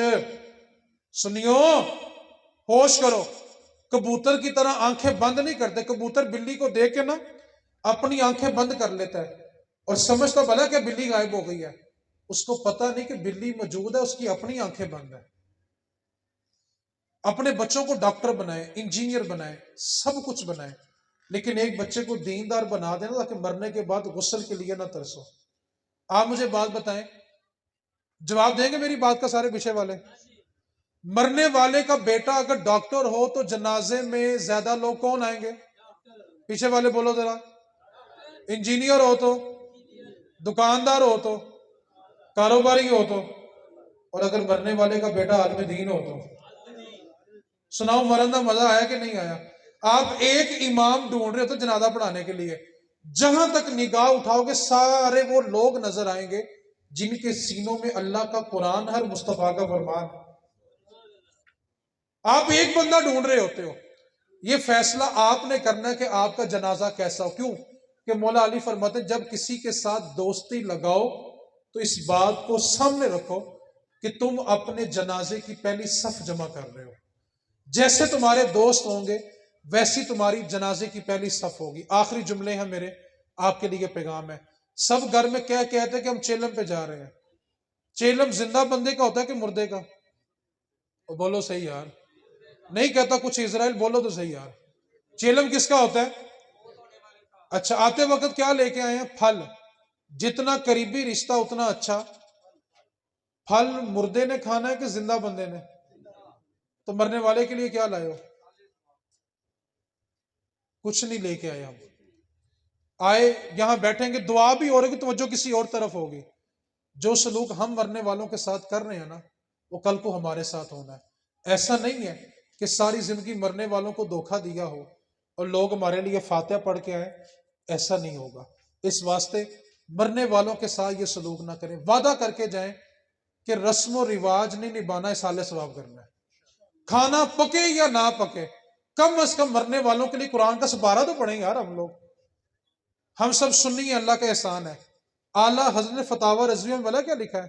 سنیو، ہوش کرو. کبوتر کی طرح آنکھیں بند نہیں کرتے. کبوتر بلی کو دیکھ کے نا اپنی آنکھیں بند کر لیتا ہے اور سمجھتا بھلا کہ بلی غائب ہو گئی ہے. اس کو پتا نہیں کہ بلی موجود ہے، اس کی اپنی آنکھیں بند ہیں. اپنے بچوں کو ڈاکٹر بنائے، انجینئر بنائے، سب کچھ بنائے، لیکن ایک بچے کو دیندار بنا دینا تاکہ مرنے کے بعد غسل کے لیے نہ ترسو. آپ مجھے بات بتائیں، جواب دیں گے میری بات کا سارے پیچھے والے؟ مرنے والے کا بیٹا اگر ڈاکٹر ہو تو جنازے میں زیادہ لوگ کون آئیں گے؟ پیچھے والے بولو ذرا. انجینئر ہو تو، دکاندار ہو تو، کاروباری ہو تو، اور اگر مرنے والے کا بیٹا عالم دین ہو تو. سناؤ مرندہ مزہ آیا کہ نہیں آیا؟ آپ ایک امام ڈھونڈ رہے ہو تو جنازہ پڑھانے کے لیے، جہاں تک نگاہ اٹھاؤ گے سارے وہ لوگ نظر آئیں گے جن کے سینوں میں اللہ کا قرآن ہر مصطفیٰ کا فرمان. آپ ایک بندہ ڈھونڈ رہے ہوتے ہو. یہ فیصلہ آپ نے کرنا ہے کہ آپ کا جنازہ کیسا ہو. کیوں کہ مولا علی فرماتے ہیں جب کسی کے ساتھ دوستی لگاؤ تو اس بات کو سامنے رکھو کہ تم اپنے جنازے کی پہلی صف جمع کر رہے ہو. جیسے تمہارے دوست ہوں گے ویسی تمہاری جنازے کی پہلی صف ہوگی. آخری جملے ہیں میرے آپ کے لیے پیغام ہے. سب گھر میں کیا کہتے ہیں کہ ہم چیلم پہ جا رہے ہیں. چیلم زندہ بندے کا ہوتا ہے کہ مردے کا؟ بولو صحیح یار. نہیں کہتا کچھ اسرائیل، بولو تو صحیح یار. چیلم کس کا ہوتا ہے؟ اچھا، آتے وقت کیا لے کے آئے ہیں؟ پھل. جتنا قریبی رشتہ اتنا اچھا. پھل مردے نے کھانا ہے کہ زندہ بندے نے؟ تو مرنے والے کے لیے کیا لائے ہو؟ کچھ نہیں لے کے آئے. ہم آئے یہاں بیٹھیں گے، دعا بھی ہو رہی ہے، توجہ کسی اور طرف ہوگی. جو سلوک ہم مرنے والوں کے ساتھ کر رہے ہیں نا وہ کل کو ہمارے ساتھ ہونا ہے. ایسا نہیں ہے کہ ساری زندگی مرنے والوں کو دھوکہ دیا ہو اور لوگ ہمارے لیے فاتحہ پڑھ کے آئے. ایسا نہیں ہوگا. اس واسطے مرنے والوں کے ساتھ یہ سلوک نہ کریں. وعدہ کر کے جائیں کہ رسم و رواج نہیں نبھانا، اصالہ ثواب کرنا ہے. کھانا پکے یا نہ پکے، کم از کم مرنے والوں کے لیے قرآن کا سپارہ تو پڑھیں یار. ہم لوگ، ہم سب سنی ہیں، اللہ کا احسان ہے. اعلیٰ حضرت فتاوی رضویہ میں بلا کیا لکھا ہے؟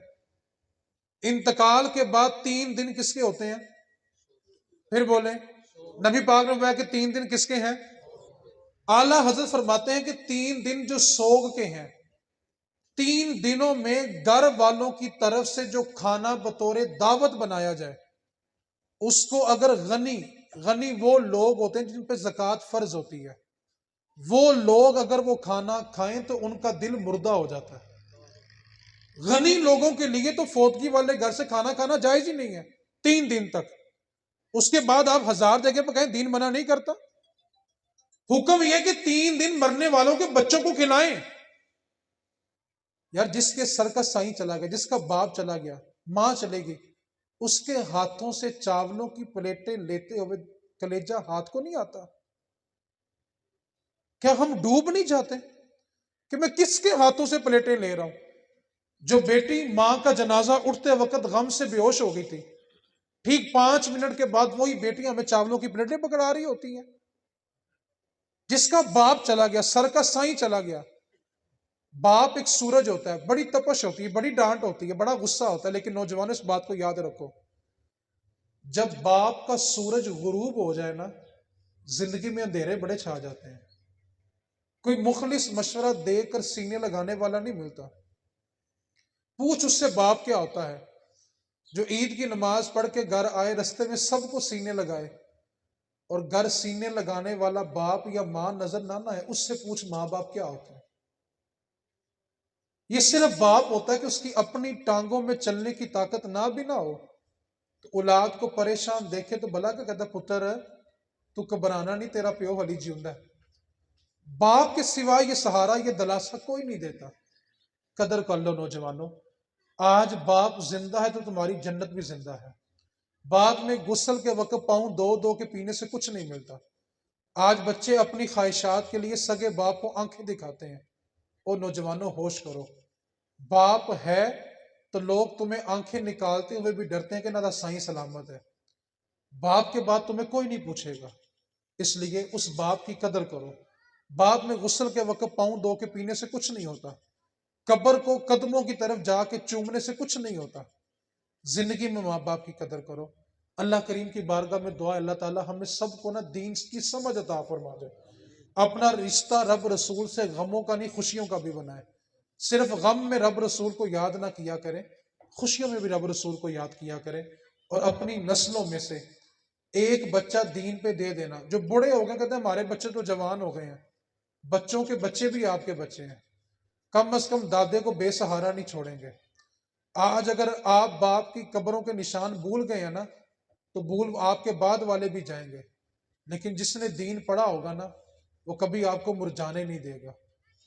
انتقال کے بعد 3 دن کس کے ہوتے ہیں؟ پھر بولیں. نبی پاک نے بتایا کہ 3 دن کس کے ہیں؟ اعلیٰ حضرت فرماتے ہیں کہ 3 دن جو سوگ کے ہیں، 3 دنوں میں گھر والوں کی طرف سے جو کھانا بطور دعوت بنایا جائے اس کو اگر غنی وہ لوگ ہوتے ہیں جن پہ زکوٰۃ فرض ہوتی ہے، وہ لوگ اگر وہ کھانا کھائیں تو ان کا دل مردہ ہو جاتا ہے. غنی لوگوں کے لیے تو فوتگی والے گھر سے کھانا کھانا جائز ہی نہیں ہے 3 دن تک. اس کے بعد آپ 1000 جگہ پہ کہیں، دین منع نہیں کرتا. حکم یہ کہ 3 دن مرنے والوں کے بچوں کو کھلائیں. یار جس کے سر کا سائیں چلا گیا، جس کا باپ چلا گیا، ماں چلے گی، اس کے ہاتھوں سے چاولوں کی پلیٹیں لیتے ہوئے کلیجہ ہاتھ کو نہیں آتا؟ کیا ہم ڈوب نہیں جاتے کہ میں کس کے ہاتھوں سے پلیٹیں لے رہا ہوں؟ جو بیٹی ماں کا جنازہ اٹھتے وقت غم سے بے ہوش ہو گئی تھی، ٹھیک 5 منٹ کے بعد وہی بیٹیاں ہمیں چاولوں کی پلیٹیں پکڑا رہی ہوتی ہیں. جس کا باپ چلا گیا، سر کا سائیں چلا گیا. باپ ایک سورج ہوتا ہے، بڑی تپش ہوتی ہے، بڑی ڈانٹ ہوتی ہے، بڑا غصہ ہوتا ہے، لیکن نوجوانوں اس بات کو یاد رکھو، جب باپ کا سورج غروب ہو جائے نا زندگی میں اندھیرے بڑے چھا جاتے ہیں. کوئی مخلص مشورہ دے کر سینے لگانے والا نہیں ملتا. پوچھ اس سے باپ کیا ہوتا ہے جو عید کی نماز پڑھ کے گھر آئے، رستے میں سب کو سینے لگائے، اور گھر سینے لگانے والا باپ یا ماں نظر نہ آئے. اس سے پوچھ ماں باپ کیا ہوتا ہے. یہ صرف باپ ہوتا ہے کہ اس کی اپنی ٹانگوں میں چلنے کی طاقت نہ بھی نہ ہو تو اولاد کو پریشان دیکھے تو بھلا کہ کہتا پتر تو گھبرانا نہیں، تیرا پیو حلی جیوندا ہے. باپ کے سوا یہ سہارا، یہ دلاسا کوئی نہیں دیتا. قدر کر لو نوجوانوں. آج باپ زندہ ہے تو تمہاری جنت بھی زندہ ہے. بعد میں غسل کے وقت پاؤں دو کے پینے سے کچھ نہیں ملتا. آج بچے اپنی خواہشات کے لیے سگے باپ کو آنکھیں دکھاتے ہیں. اور نوجوانوں ہوش کرو، باپ ہے تو لوگ تمہیں آنکھیں نکالتے ہوئے بھی ڈرتے ہیں کہ نہ سائیں سلامت ہے. باپ کے بعد تمہیں کوئی نہیں پوچھے گا، اس لیے اس باپ کی قدر کرو. بعد میں غسل کے وقت پاؤں دو کے پینے سے کچھ نہیں ہوتا. قبر کو قدموں کی طرف جا کے چومنے سے کچھ نہیں ہوتا. زندگی میں ماں باپ کی قدر کرو. اللہ کریم کی بارگاہ میں دعا اللہ تعالیٰ ہمیں سب کو نا دین کی سمجھ عطا فرما دے، اپنا رشتہ رب رسول سے غموں کا نہیں خوشیوں کا بھی بنائے، صرف غم میں رب رسول کو یاد نہ کیا کریں، خوشیوں میں بھی رب رسول کو یاد کیا کریں، اور اپنی نسلوں میں سے ایک بچہ دین پہ دے دینا۔ جو بوڑھے ہو گئے کہتے ہیں ہمارے بچے تو جوان ہو گئے ہیں، بچوں کے بچے بھی آپ کے بچے ہیں، کم از کم دادے کو بے سہارا نہیں چھوڑیں گے۔ آج اگر آپ باپ کی قبروں کے نشان بھول گئے ہیں نا، تو بھول آپ کے بعد والے بھی جائیں گے، لیکن جس نے دین پڑھا ہوگا نا وہ کبھی آپ کو مرجانے نہیں دے گا۔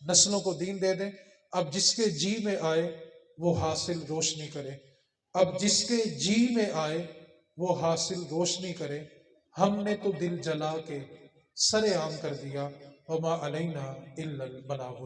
نسلوں کو دین دے دیں۔ اب جس کے جی میں آئے وہ حاصل روشنی کرے، اب جس کے جی میں آئے وہ حاصل روشنی کرے۔ ہم نے تو دل جلا کے سر عام کر دیا، وما علینا الا البلاغ۔